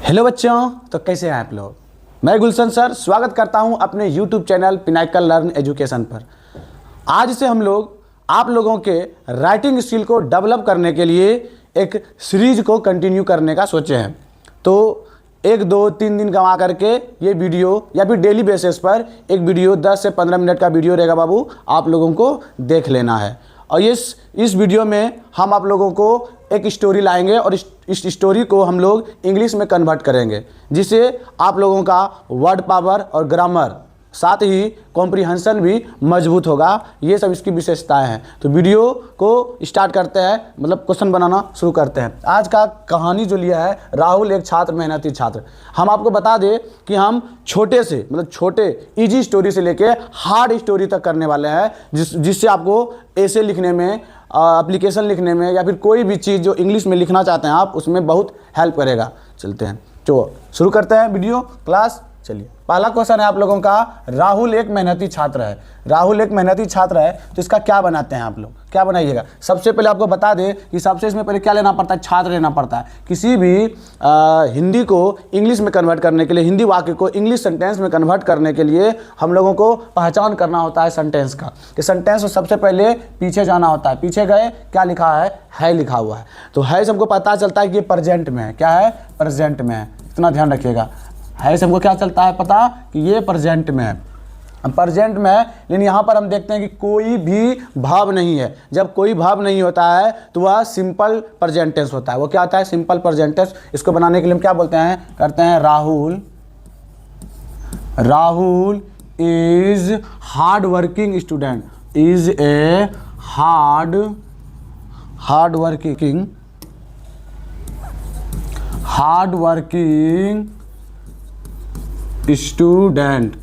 Hello बच्चों, तो कैसे हैं आप लोग। मैं गुलशन सर स्वागत करता हूं अपने YouTube channel Pinnacle learn education पर। आज से हम लोग आप लोगों के राइटिंग स्किल को डेवलप करने के लिए एक सीरीज को कंटिन्यू करने का सोचे हैं। तो 1-2-3 दिन कमा करके ये वीडियो या फिर डेली बेसिस पर एक वीडियो 10 से 15 मिनट का वीडियो रहेगा बाबू, आप लोगों को देख लेना है। और इस वीडियो में हम आप लोगों को एक स्टोरी लाएंगे और इस स्टोरी को हम लोग इंग्लिश में कन्वर्ट करेंगे, जिससे आप लोगों का वर्ड पावर और ग्रामर साथ ही कॉम्प्रिहेंशन भी मजबूत होगा। ये सब इसकी विशेषताएं हैं। तो वीडियो को स्टार्ट करते हैं, मतलब क्वेश्चन बनाना शुरू करते हैं। आज का कहानी जो लिया है राहुल एक छात्र मेहनती छात्र। हम आपको बता दें कि हम छोटे से मतलब छोटे इजी स्टोरी से लेके हार्ड स्टोरी तक करने वाले हैं, जिससे आपको ऐसे लिखने में, एप्लीकेशन लिखने में या फिर कोई भी चीज़ जो इंग्लिश में लिखना चाहते हैं आप, उसमें बहुत हेल्प करेगा। चलते हैं, तो शुरू करते हैं वीडियो क्लास। चलिए, पहला क्वेश्चन है आप लोगों का, राहुल एक मेहनती छात्र है। राहुल एक मेहनती छात्र है, तो इसका क्या बनाते हैं आप लोग, क्या बनाइएगा। सबसे पहले आपको बता दें कि सबसे इसमें पहले क्या लेना पड़ता है, छात्र लेना पड़ता है। किसी भी हिंदी को इंग्लिश में कन्वर्ट करने के लिए, हिंदी वाक्य को इंग्लिश सेंटेंस में कन्वर्ट करने के लिए हम लोगों को पहचान करना होता है सेंटेंस का, कि सेंटेंस को सबसे पहले पीछे जाना होता है। पीछे गए, क्या लिखा है लिखा हुआ है। तो है से हमको पता चलता है कि ये प्रेजेंट में है। क्या है, प्रेजेंट में है, इतना ध्यान रखिएगा। है से हमको क्या चलता है पता कि ये प्रेजेंट में है, प्रेजेंट में है। लेकिन यहाँ पर हम देखते हैं कि कोई भी भाव नहीं है। जब कोई भाव नहीं होता है तो वह सिंपल प्रेजेंट टेंस होता है। वो क्या होता है, सिंपल प्रेजेंट टेंस। इसको बनाने के लिए हम क्या बोलते हैं, करते हैं Rahul is hard working student, is a hard working student.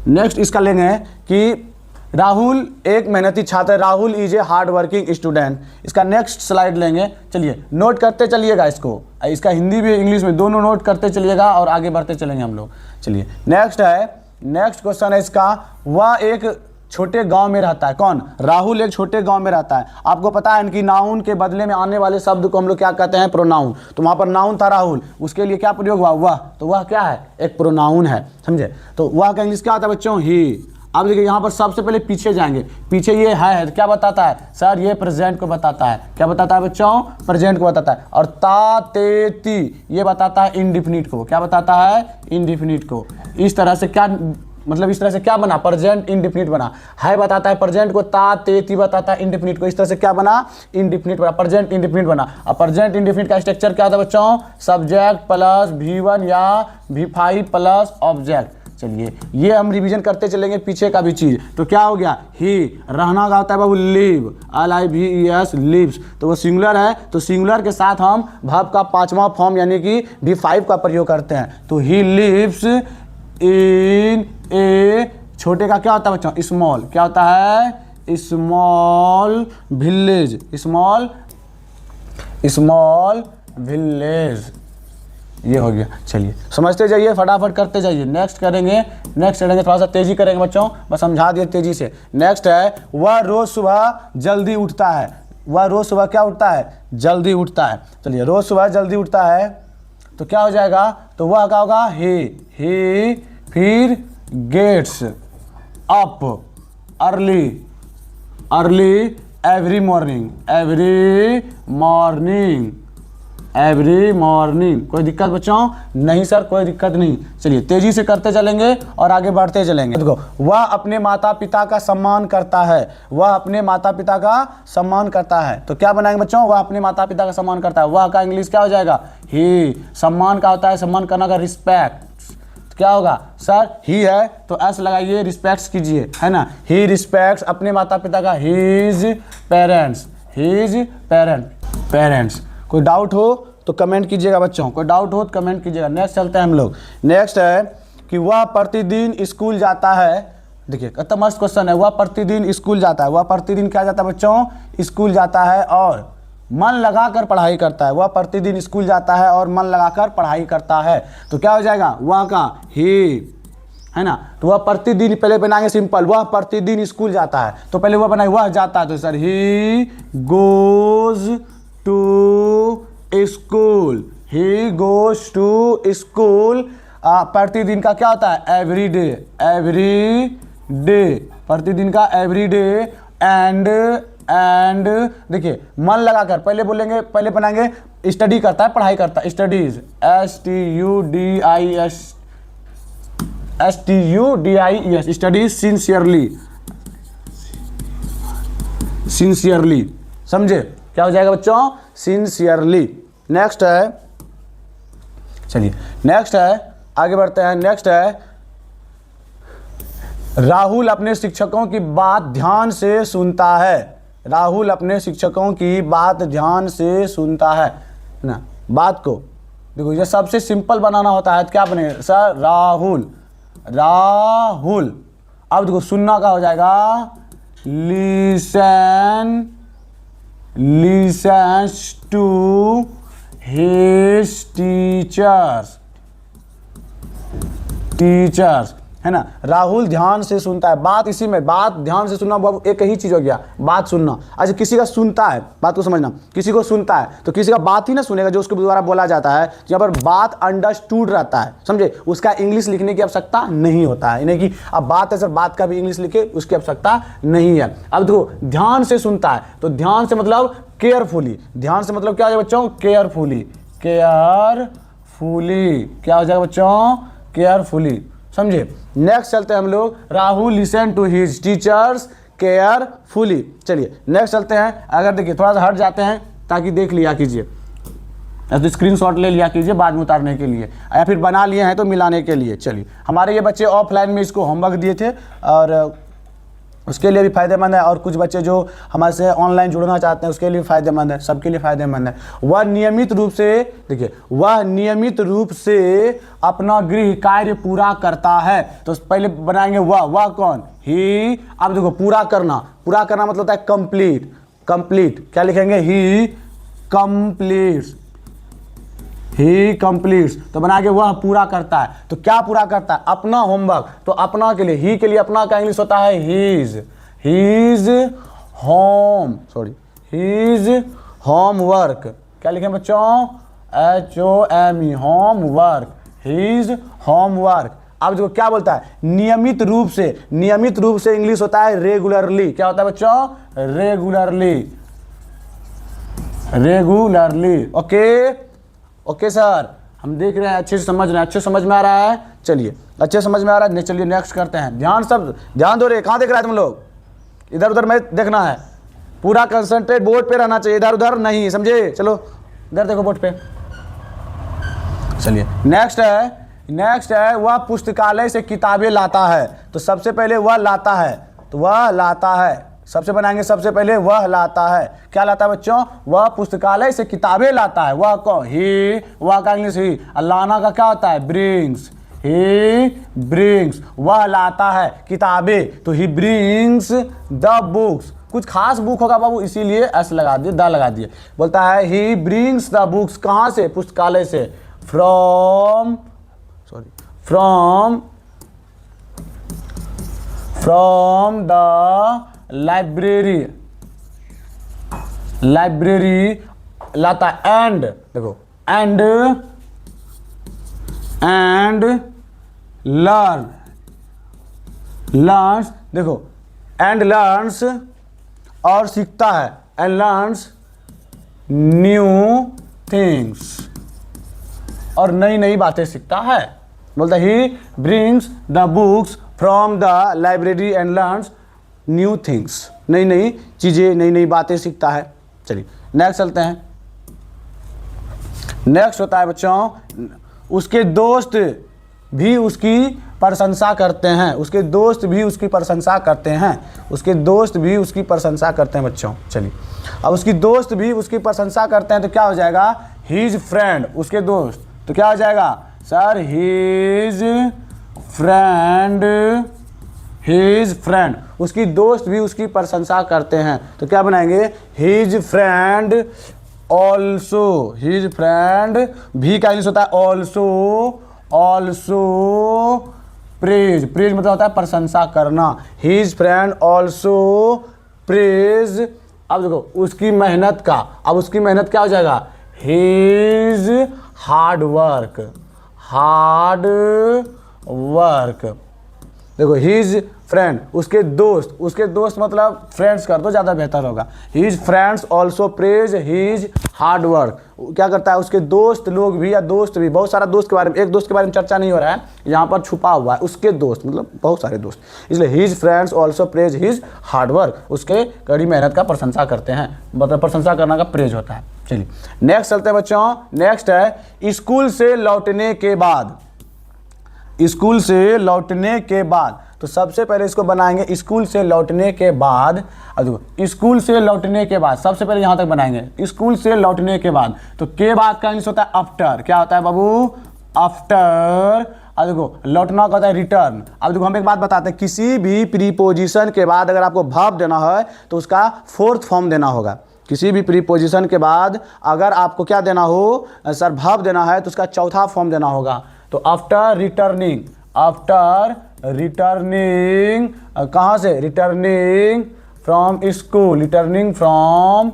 Next इसका लेंगे कि राहुल एक मेहनती छात्र है। Rahul is a hard working student. इसका नेक्स्ट स्लाइड लेंगे। चलिए, नोट करते चलिएगा इसको, इसका हिंदी भी इंग्लिश में दोनों नोट करते चलिएगा और आगे बढ़ते चलेंगे हम लोग। चलिए, नेक्स्ट क्वेश्चन है इसका, वह एक छोटे गांव में रहता है। कौन, राहुल एक छोटे गांव में रहता है। आपको पता है कि नाउन के बदले में आने वाले शब्द को हम लोग क्या कहते हैं, प्रोनाउन। तो वहां पर नाउन था राहुल, उसके लिए क्या प्रयोग हुआ, वह। तो वह क्या है, एक प्रोनाउन है, समझे। तो वह का इंग्लिश क्या होता है बच्चों, ही। अब देखिए यहाँ पर सबसे पहले पीछे जाएंगे। पीछे ये है तो क्या बताता है सर, ये प्रेजेंट को बताता है। क्या बताता है बच्चों, प्रेजेंट को बताता है। और ता ते ती ये बताता है इंडिफिनिट को। क्या बताता है, इंडिफिनिट को। इस तरह से क्या मतलब, इस तरह से क्या बना, प्रेजेंट इंडिफिनिट बना। है बताता है प्रेजेंट को, ता ते ती बताता है इंडिफिनिट को। इस तरह से क्या बना, इंडिफिनिट बना, प्रेजेंट इंडिफिनिट बना। अब प्रेजेंट इंडिफिनिट का स्ट्रक्चर क्या था बच्चों, सब्जेक्ट प्लस V1 या V5 प्लस ऑब्जेक्ट। चलिए, ये हम रिवीजन करते चलेंगे पीछे का भी चीज। तो क्या हो गया, ही। रहना का होता है बाबू लिव, LIVES, लिव्स। तो वो सिंगुलर है, तो सिंगुलर के साथ हम वर्ब का 5वां फॉर्म यानी कि V5 का प्रयोग करते हैं। तो ही लिव्स इन ए, छोटे का क्या होता है बच्चों, स्मॉल। क्या होता है, स्मॉल विलेज, स्मॉल विलेज। ये हो गया। चलिए, समझते जाइए, फटाफट करते जाइए। नेक्स्ट करेंगे, थोड़ा सा तेजी करेंगे बच्चों, बस समझा दिए तेजी से। नेक्स्ट है, वह रोज सुबह जल्दी उठता है। वह रोज सुबह क्या उठता है, जल्दी उठता है। चलिए, रोज सुबह जल्दी उठता है तो क्या हो जाएगा, तो वह क्या होगा, ही। फिर gets up early every morning. कोई दिक्कत बच्चों, नहीं सर कोई दिक्कत नहीं। चलिए, तेजी से करते चलेंगे और आगे बढ़ते चलेंगे। देखो, वह अपने माता पिता का सम्मान करता है। वह अपने माता पिता का सम्मान करता है। तो क्या बनाएंगे बच्चों, वह अपने माता पिता का सम्मान करता है। वह का इंग्लिश क्या हो जाएगा, ही। सम्मान का होता है, सम्मान करना का रिस्पेक्ट। क्या होगा सर, ही है तो एस लगाइए, रिस्पेक्ट कीजिए, है ना। ही रिस्पेक्ट्स अपने माता पिता का, हिज पेरेंट्स। कोई डाउट हो तो कमेंट कीजिएगा बच्चों, कोई डाउट हो तो कमेंट कीजिएगा। नेक्स्ट चलते हैं हम लोग। नेक्स्ट है कि वह प्रतिदिन स्कूल जाता है। देखिए, कितना मस्त क्वेश्चन है। वह प्रतिदिन स्कूल जाता है। वह प्रतिदिन क्या जाता है बच्चों, स्कूल जाता है और मन लगाकर पढ़ाई करता है। वह प्रतिदिन स्कूल जाता है और मन लगाकर पढ़ाई करता है। तो क्या हो जाएगा, वह का ही, है ना। तो वह प्रतिदिन, पहले बनाएंगे सिंपल, वह प्रतिदिन स्कूल जाता है। तो पहले वह बनाए, वह जाता है, तो sir he goes to school, he goes to school. प्रतिदिन का क्या होता है? एवरी डे, एवरी डे, प्रतिदिन का एवरी डे। एंड देखिए मन लगाकर पहले बोलेंगे, पहले बनाएंगे स्टडी करता है, पढ़ाई करता है, studies, STUDIES, studies sincerely, sincerely, समझे? क्या हो जाएगा बच्चों? सिंसियरली। नेक्स्ट है, चलिए नेक्स्ट है, आगे बढ़ते हैं। नेक्स्ट है, राहुल अपने शिक्षकों की बात ध्यान से सुनता है। राहुल अपने शिक्षकों की बात ध्यान से सुनता है ना। बात को देखो, ये सबसे सिंपल बनाना होता है तो क्या बनेगा सर? राहुल, राहुल। अब देखो सुनना का हो जाएगा listen, listens to his teachers, teachers, है ना। राहुल ध्यान से सुनता है, बात इसी में, बात ध्यान से सुनना वो एक ही चीज हो गया, बात सुनना। अच्छा किसी का सुनता है, बात को समझना, किसी को सुनता है तो किसी का बात ही ना सुनेगा जो उसके द्वारा बोला जाता है। यहाँ पर बात अंडरस्टूड रहता है, समझे? उसका इंग्लिश लिखने की आवश्यकता नहीं होता है, नहीं कि अब बात है सर बात का भी इंग्लिश लिखे, उसकी आवश्यकता नहीं है। अब देखो ध्यान से सुनता है तो ध्यान से मतलब केयरफुली, ध्यान से मतलब क्या हो जाएगा बच्चों? केयरफुली, केयरफुली, क्या हो जाएगा बच्चों? केयरफुली, समझे? नेक्स्ट चलते हैं हम लोग, Rahul listen to his teachers carefully. चलिए नेक्स्ट चलते हैं। अगर देखिए थोड़ा सा हट जाते हैं ताकि देख लिया कीजिए, या तो स्क्रीनशॉट ले लिया कीजिए बाद में उतारने के लिए, या फिर बना लिए हैं तो मिलाने के लिए। चलिए हमारे ये बच्चे ऑफलाइन में इसको होमवर्क दिए थे और उसके लिए भी फ़ायदेमंद है, और कुछ बच्चे जो हमारे से ऑनलाइन जुड़ना चाहते हैं उसके लिए फ़ायदेमंद है, सबके लिए फ़ायदेमंद है। वह नियमित रूप से, देखिए वह नियमित रूप से अपना गृह कार्य पूरा करता है। तो पहले बनाएंगे वह कौन? ही। अब देखो पूरा करना, पूरा करना मतलब होता है कंप्लीट, कंप्लीट, क्या लिखेंगे? ही कंप्लीट्स, ही कंप्लीट्स। तो बना के वह पूरा करता है, तो क्या पूरा करता है? अपना होमवर्क। तो अपना के लिए, ही के लिए अपना का इंग्लिश होता है his, his home, sorry his homework. क्या लिखें बच्चों? HOME, homework, his homework. अब जो क्या बोलता है? नियमित रूप से, नियमित रूप से इंग्लिश होता है रेगुलरली। क्या होता है बच्चों? Regularly, regularly. Okay okay sir, हम देख रहे हैं अच्छे से समझ रहे हैं, अच्छे समझ में आ रहा है। चलिए अच्छे समझ में आ रहा है, चलिए नेक्स्ट करते हैं। ध्यान, सब ध्यान दो रे, कहाँ देख रहा है तुम लोग? इधर उधर में देखना है, पूरा कंसंट्रेट बोर्ड पे रहना चाहिए, इधर उधर नहीं, समझे? चलो इधर देखो बोर्ड पे। चलिए नेक्स्ट है, नेक्स्ट है वह पुस्तकालय से किताबें लाता है। तो सबसे पहले वह लाता है, तो वह लाता है, सबसे बनाएंगे सबसे पहले वह लाता है। क्या लाता है बच्चों? वह पुस्तकालय से किताबें लाता है। वह कौन? ही, वह का इंग्लिश ही। लाना का क्या होता है? Brings, he brings. वह लाता है किताबें, तो ही ब्रिंग्स द बुक्स। कुछ खास बुक होगा बाबू, इसीलिए एस लगा दिए, द लगा दिए। बोलता है ही ब्रिंग्स द बुक्स, कहाँ से? पुस्तकालय से। From, sorry from the library, library लाता है। एंड देखो, एंड लर्न, लर्न्स, देखो एंड लर्न्स और सीखता है, एंड लर्न्स न्यू थिंग्स, और नई नई बातें सीखता है। बोलता है he brings the books from the library and learns new things, नई नई चीज़ें, नई नई बातें सीखता है। चलिए नेक्स्ट चलते हैं। नेक्स्ट होता है बच्चों, उसके दोस्त भी उसकी प्रशंसा करते हैं, उसके दोस्त भी उसकी प्रशंसा करते हैं, उसके दोस्त भी उसकी प्रशंसा करते हैं बच्चों। चलिए अब उसकी दोस्त भी उसकी प्रशंसा करते हैं तो क्या हो जाएगा? हीज फ्रेंड, उसके दोस्त, तो क्या हो जाएगा sir? His friend, his friend. उसकी दोस्त भी उसकी प्रशंसा करते हैं तो क्या बनाएंगे? His friend also, his friend भी का इंग्लिश होता है ऑल्सो, ऑल्सो प्रेज, प्रेज मतलब होता है प्रशंसा करना। His friend also praise. अब देखो उसकी मेहनत का, अब उसकी मेहनत क्या हो जाएगा? His hard work, hard work. देखो हीज फ्रेंड, उसके दोस्त मतलब फ्रेंड्स कर दो ज़्यादा बेहतर होगा। His friends also praise his hard work. क्या करता है, उसके दोस्त लोग भी या दोस्त भी, बहुत सारा दोस्त के बारे में, एक दोस्त के बारे में चर्चा नहीं हो रहा है यहाँ पर, छुपा हुआ है उसके दोस्त मतलब बहुत सारे दोस्त, इसलिए his friends also praise his hard work, उसके कड़ी मेहनत का प्रशंसा करते हैं, मतलब प्रशंसा करना का प्रेज होता है। चलिए नेक्स्ट चलते हैं बच्चों। नेक्स्ट है स्कूल से लौटने के बाद। स्कूल से लौटने के बाद, तो सबसे पहले इसको बनाएंगे स्कूल से लौटने के बाद। अब स्कूल से लौटने के बाद सबसे पहले यहाँ तक बनाएंगे स्कूल से लौटने के बाद, तो के बाद का इंग्लिश होता है आफ्टर। क्या होता है बाबू, आफ्टर। अब देखो लौटना का होता है रिटर्न। अब देखो हम एक बात बताते हैं, किसी भी प्रीपोजिशन के बाद अगर आपको वर्ब देना है तो उसका फोर्थ फॉर्म देना होगा। किसी भी प्रीपोजिशन के बाद अगर आपको क्या देना हो सर, वर्ब देना है, तो उसका चौथा फॉर्म देना होगा। तो आफ्टर रिटर्निंग, आफ्टर रिटर्निंग कहाँ से, returning from school, returning from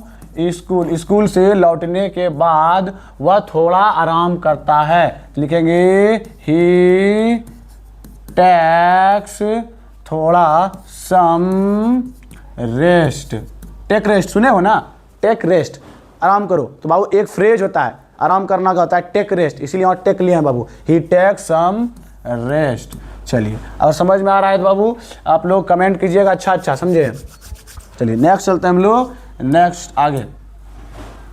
school, school से लौटने के बाद वह थोड़ा आराम करता है। लिखेंगे ही टेक्स थोड़ा सम रेस्ट। टेक रेस्ट सुने हो ना, टेक रेस्ट, आराम करो। तो बाबू एक फ्रेज होता है आराम करना का होता है टेक रेस्ट, इसीलिए वहाँ टेक लिए हैं बाबू, ही टेक सम रेस्ट। चलिए अगर समझ में आ रहा है तो बाबू आप लोग कमेंट कीजिएगा, अच्छा समझे। चलिए नेक्स्ट चलते हैं हम लोग, नेक्स्ट आगे।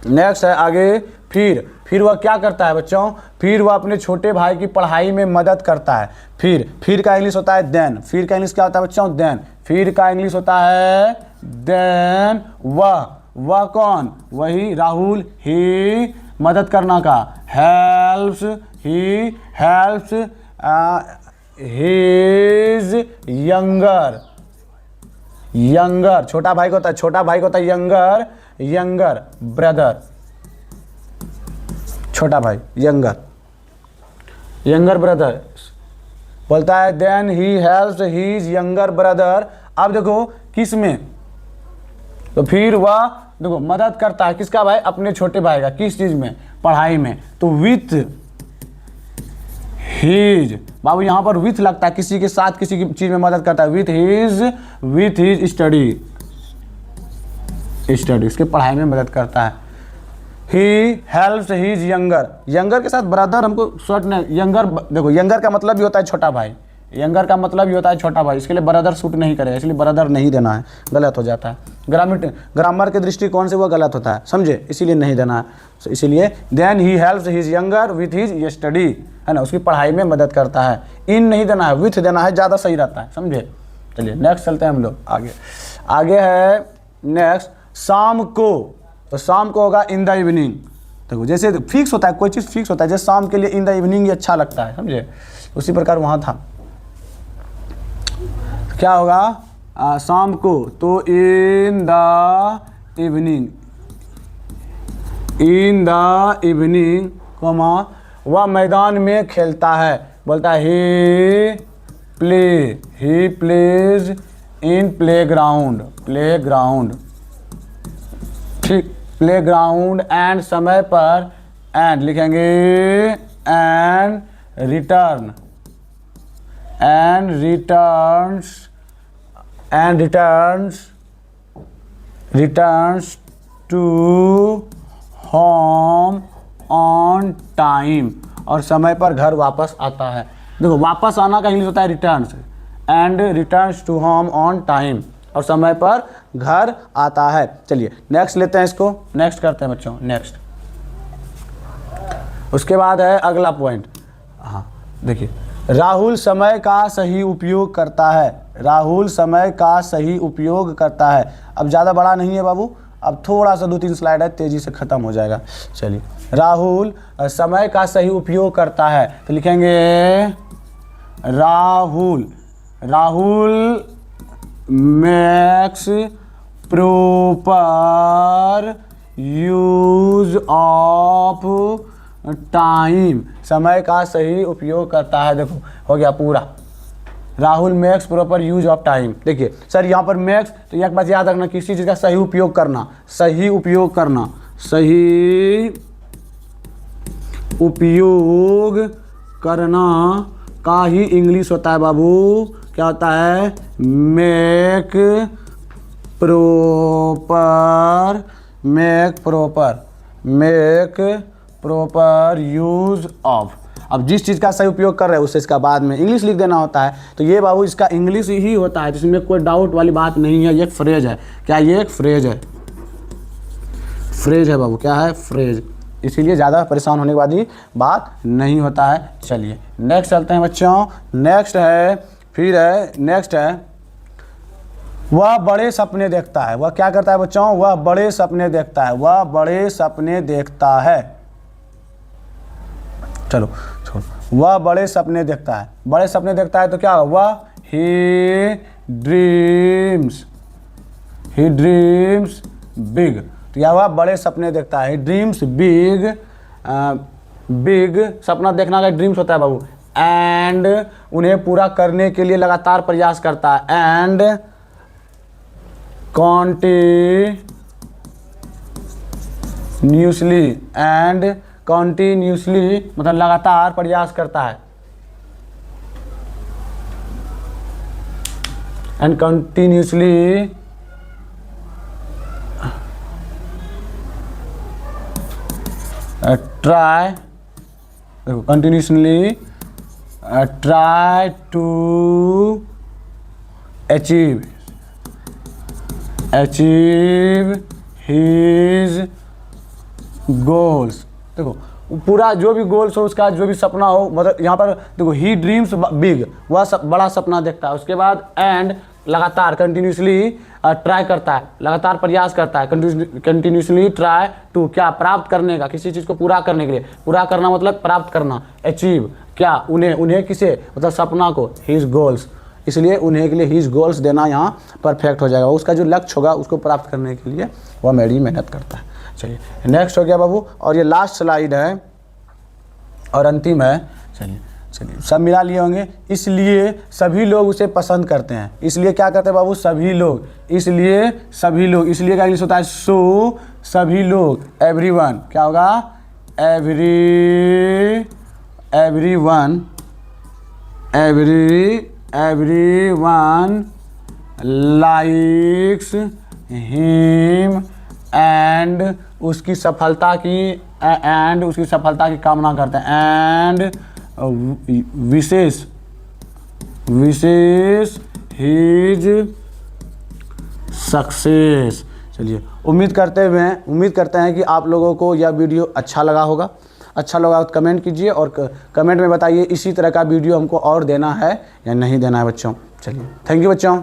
नेक्स्ट है आगे फिर वह क्या करता है बच्चों, फिर वह अपने छोटे भाई की पढ़ाई में मदद करता है। फिर का इंग्लिश होता है देन। फिर का इंग्लिश क्या होता है बच्चों, देन। फिर का इंग्लिश होता है देन। वह कौन, वही राहुल, ही मदद करना का, हेल्प्स, ही हेल्प्स हिज यंगर, छोटा भाई को होता है, छोटा भाई को होता है यंगर ब्रदर, छोटा भाई यंगर ब्रदर बोलता है then he helps his younger brother. अब देखो किस में, तो फिर वह देखो मदद करता है किसका भाई, अपने छोटे भाई का, किस चीज में, पढ़ाई में। तो विथ हिज, बाबू यहाँ पर विथ लगता है, किसी के साथ किसी की चीज में मदद करता है, विथ हिज स्टडी, इसके पढ़ाई में मदद करता है। ही हेल्प्स हिज यंगर के साथ ब्रदर हमको शॉर्ट नहीं, यंगर देखो यंगर का मतलब भी होता है छोटा भाई, यंगर का मतलब भी होता है छोटा भाई, इसके लिए ब्रदर सूट नहीं करेगा, इसलिए ब्रदर नहीं देना है, गलत हो जाता है। ग्रामर के दृष्टिकोण से वो गलत होता है, समझे, इसीलिए नहीं देना है। तो इसीलिए then he helps his younger with his study, है ना, उसकी पढ़ाई में मदद करता है। इन नहीं देना है, विथ देना है, ज़्यादा सही रहता है, समझे। चलिए नेक्स्ट चलते हैं हम लोग आगे है नेक्स्ट शाम को। तो शाम को होगा इन द इवनिंग। देखो जैसे फिक्स होता है, कोई चीज़ फिक्स होता है, जैसे शाम के लिए इन द इवनिंग ही अच्छा लगता है, समझे, उसी प्रकार वहाँ था। क्या होगा शाम को, तो इन द इवनिंग कोमा वह मैदान में खेलता है, बोलता है ही प्लेज इन प्लेग्राउंड, ठीक, प्लेग्राउंड। एंड समय पर, एंड लिखेंगे and returns to home on time, और समय पर घर वापस आता है। देखो वापस आना का इंग्लिश होता है returns, and returns to home on time, और समय पर घर आता है। चलिए नेक्स्ट लेते हैं, इसको नेक्स्ट करते हैं बच्चों, नेक्स्ट। उसके बाद है अगला पॉइंट। हाँ देखिए, राहुल समय का सही उपयोग करता है, राहुल समय का सही उपयोग करता है। अब ज़्यादा बड़ा नहीं है बाबू, अब थोड़ा सा 2-3 स्लाइड है, तेज़ी से ख़त्म हो जाएगा। चलिए, राहुल समय का सही उपयोग करता है, तो लिखेंगे Rahul makes proper use of time, समय का सही उपयोग करता है। देखो हो गया पूरा, Rahul makes proper use of time. देखिए सर यहाँ पर मेक्स, तो एक बात याद रखना, किसी चीज़ का सही उपयोग करना, सही उपयोग करना का ही इंग्लिश होता है बाबू, क्या होता है, मेक प्रॉपर यूज ऑफ। अब जिस चीज़ का सही उपयोग कर रहे हैं उससे इसका बाद में इंग्लिश लिख देना होता है। तो ये बाबू इसका इंग्लिश ही होता है, जिसमें कोई डाउट वाली बात नहीं है। ये एक फ्रेज है। क्या ये एक फ्रेज है? फ्रेज है बाबू, क्या है, फ्रेज। इसीलिए ज़्यादा परेशान होने के बाद ही बात नहीं होता है। चलिए नेक्स्ट चलते हैं बच्चों। नेक्स्ट है वह बड़े सपने देखता है। वह क्या करता है बच्चों? वह बड़े सपने देखता है। वह बड़े सपने देखता है। चलो छोड़, वह बड़े सपने देखता है। बड़े सपने देखता है तो क्या होगा? वह ही ड्रीम्स बिग। तो क्या हुआ? बड़े सपने देखता है, ड्रीम्स बिग। बिग सपना देखना का ड्रीम्स होता है बाबू। एंड उन्हें पूरा करने के लिए लगातार प्रयास करता है। एंड कॉन्टिन्यूसली मतलब लगातार प्रयास करता है। And continuously try to achieve his goals. देखो पूरा जो भी गोल्स हो, उसका जो भी सपना हो, मतलब यहाँ पर देखो ही ड्रीम्स बिग, वह बड़ा सपना देखता है। उसके बाद एंड लगातार कंटिन्यूसली ट्राई करता है, लगातार प्रयास करता है। कंटिन्यूसली ट्राई टू क्या? प्राप्त करने का, किसी चीज़ को पूरा करने के लिए। पूरा करना मतलब प्राप्त करना। अचीव क्या? उन्हें किसे? मतलब सपना को, हिज गोल्स। इसलिए उन्हें के लिए हिज गोल्स देना यहाँ परफेक्ट हो जाएगा। उसका जो लक्ष्य होगा उसको प्राप्त करने के लिए वह मेरी मेहनत करता है। चलिए नेक्स्ट हो गया बाबू, और ये लास्ट स्लाइड है और अंतिम है। चलिए सब मिला लिए होंगे। इसलिए सभी लोग उसे पसंद करते हैं। इसलिए क्या करते हैं बाबू? सभी लोग। इसलिए का इंग्लिश होता है सो सभी लोग। एवरीवन क्या होगा? everyone likes him एंड उसकी सफलता की कामना करते हैं। And wishes his success. चलिए उम्मीद करते हैं कि आप लोगों को यह वीडियो अच्छा लगा होगा। तो कमेंट कीजिए और कमेंट में बताइए इसी तरह का वीडियो हमको और देना है या नहीं देना है बच्चों। चलिए थैंक यू बच्चों।